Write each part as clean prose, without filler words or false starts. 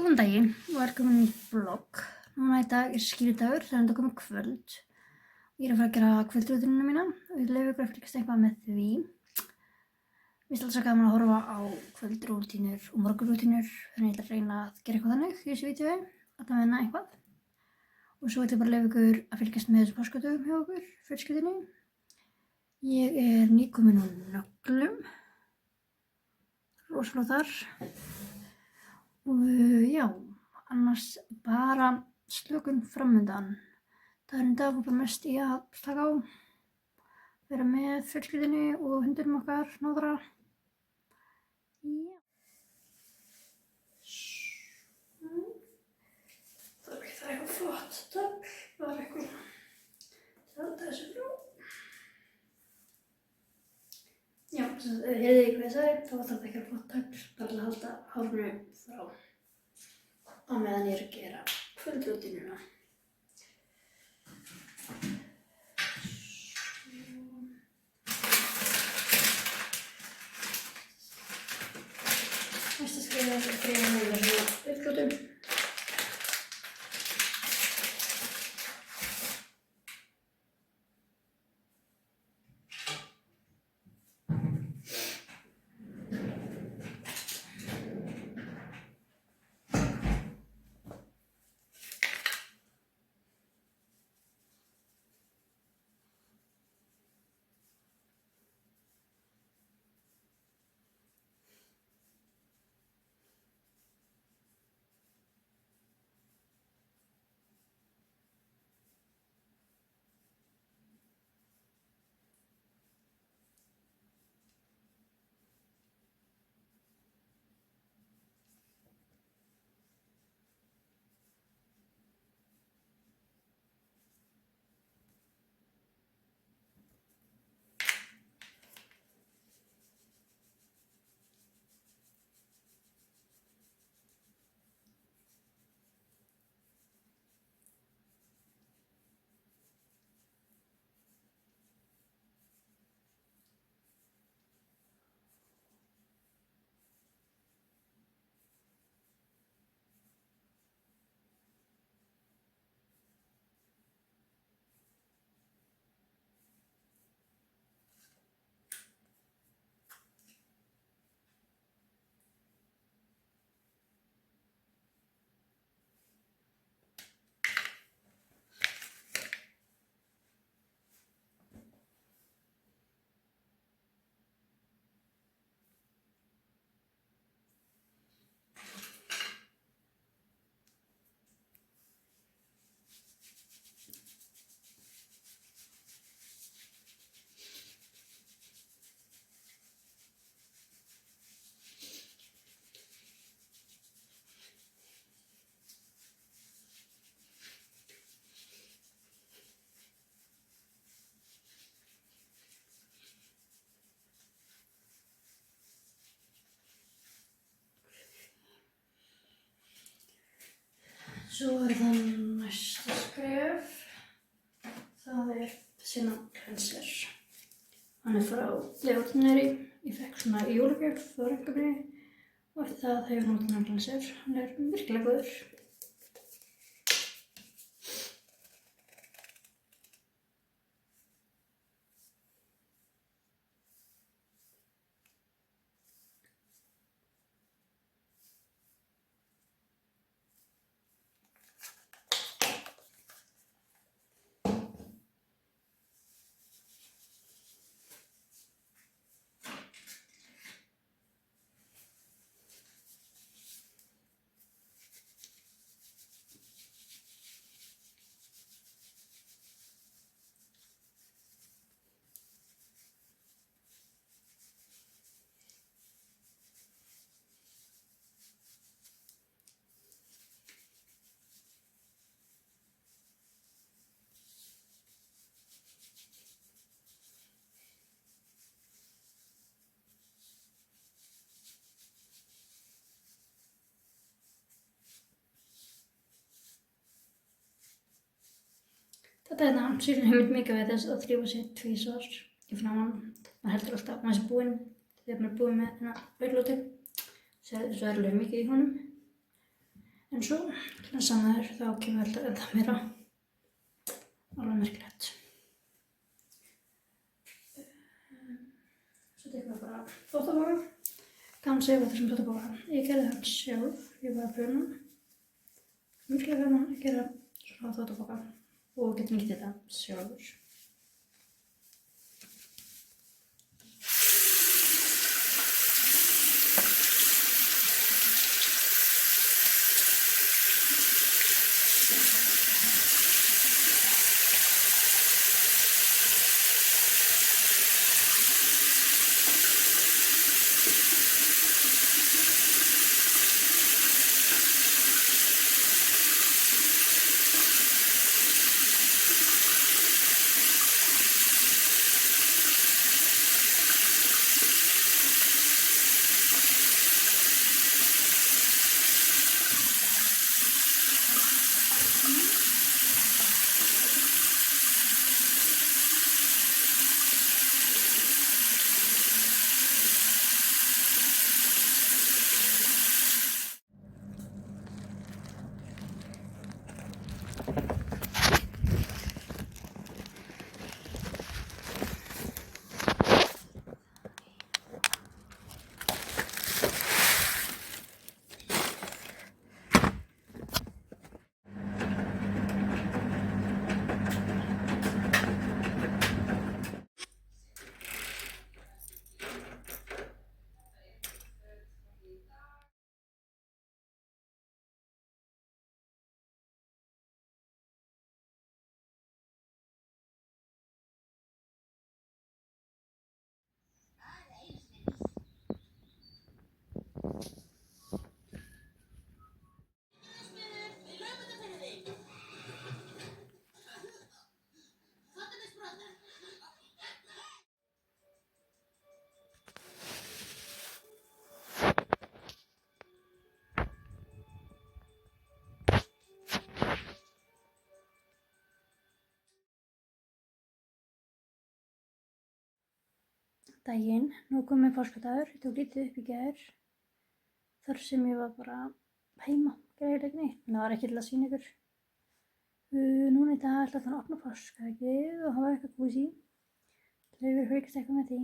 Góðan daginn og velkomin í vlogg. Núna í dag er skíðdagur, það er enda komið kvöld. Ég er að fara að gera kvöldrútínuna mína og ég leyfi ykkur að fylgjast eitthvað með því. Mér finnst alltaf svo gaman að horfa á kvöldrútínur og morgunrútínur, þannig ég ætla að reyna að gera eitthvað þannig í þessu vídeói, að menna eitthvað. Og svo ætla ég bara að leyfa ykkur að fylgjast með þessum páskadögum hjá okkur, fjölskyldunni. Ég er nýkomin úr nöglum, rosalega þar. Og já, annars bara slökun framundan. Dagurinn í dag var bara mest í að slaka á, vera með fjölskyldunni og hundunum okkar, Nóðra. Já. Það er eitthvað flott tagl, bara eitthvað til að halda þessu frá. Já, þess að ef þið heyrðuð hvað ég sagði, þá var þetta ekki flott tagl, bara til að halda hárinu frá á meðan ég er að gera kvöldrútínuna. Næsta skrifa er að greiða með mér svona uppgjótum. Svo er það næsta skref. Það er þessi nafncleanser. Hann er frá The Ordinary. Ég fekk svona í jólagjöf frá Rönkabri og eftir það hef ég notað nafncleanser. Hann er virkilega góður. Þetta hérna sýnir heimilt mikið við þess að þrífa sig tvísvar í framan. Maður heldur alltaf að maður sé búinn þegar maður er búinn með hérna augnlótið. Svo er alveg mikið í honum. En svo, til að sanna þér, þá kemur alltaf enda meira. Alveg merkilegt. Svo tekum við bara þvottapoka. Gaman að segja hvað þessum þvottapoka. Ég gerði hann sjálf, ég var að prjóna. Mjög gaman að gera svona þvottapoka og getum nýtt þetta sjálfur. Daginn, nú komið páskadagur, ég tók lítið upp í gær þar sem ég var bara heima, gerði ekki neitt, en það var ekki til að sýna ykkur. Núna í dag ætla þannig að opna páskaeggið og hafa eitthvað kósí, til að við fylgst eitthvað með því.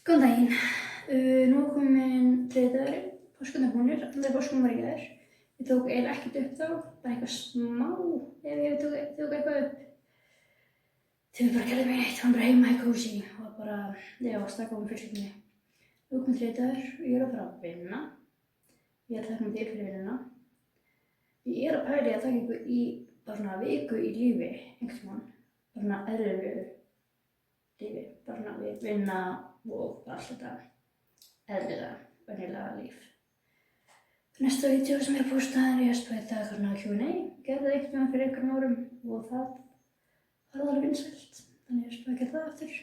Góðan daginn, nú er komin þriðjudagurinn, páskarnir búnir, allir páskarnir var í gær. Ég tók eiginlega ekkert upp þá, bara eitthvað smá ef ég tók eitthvað upp. Þegar bara gerði mig neitt, hann bara heima í kósí og bara, stakka á með fjölskyldunni. Nú er komin þriðjudagur og ég er að fara að vinna. Ég er að taka mig til fyrir vinnuna. Ég er að pæla í að taka ykkur í bara svona viku í lífi, einhvern tímann, bara svona eðlilegu lífi, bara svona við vinna og allt þetta eðlilega, venjulega líf. Næsta vídeo sem ég postaði er ég að spæta eitthvað Q&A, gerði það einhvern veginn fyrir einhverjum árum og það var alveg vinsælt, þannig ég spæði að gera það aftur.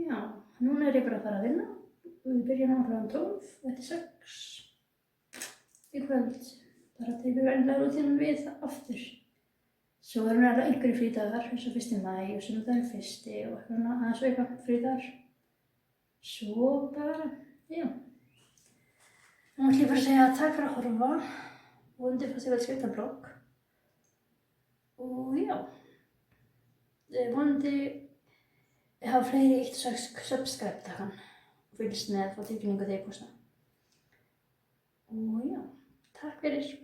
Já, núna er ég bara að fara að vinna og við byrjum á kl. 12 og þetta er 6 í kvöld, bara tekur venjulega rútínan við aftur. Svo erum við einhverjir frídagar, eins og 1. maí og sunnudagur 1. og eitthvað aðeins eitthvað frídagar. Svo bara, já. Nú ætlum ég bara að segja takk fyrir að horfa og undir fannst ég vel skrifta blogg. Og já, vonandi hafa fleiri eitt subscribe takkan og fylgst með og tilkynningu þegar ég posta. Og já, takk fyrir.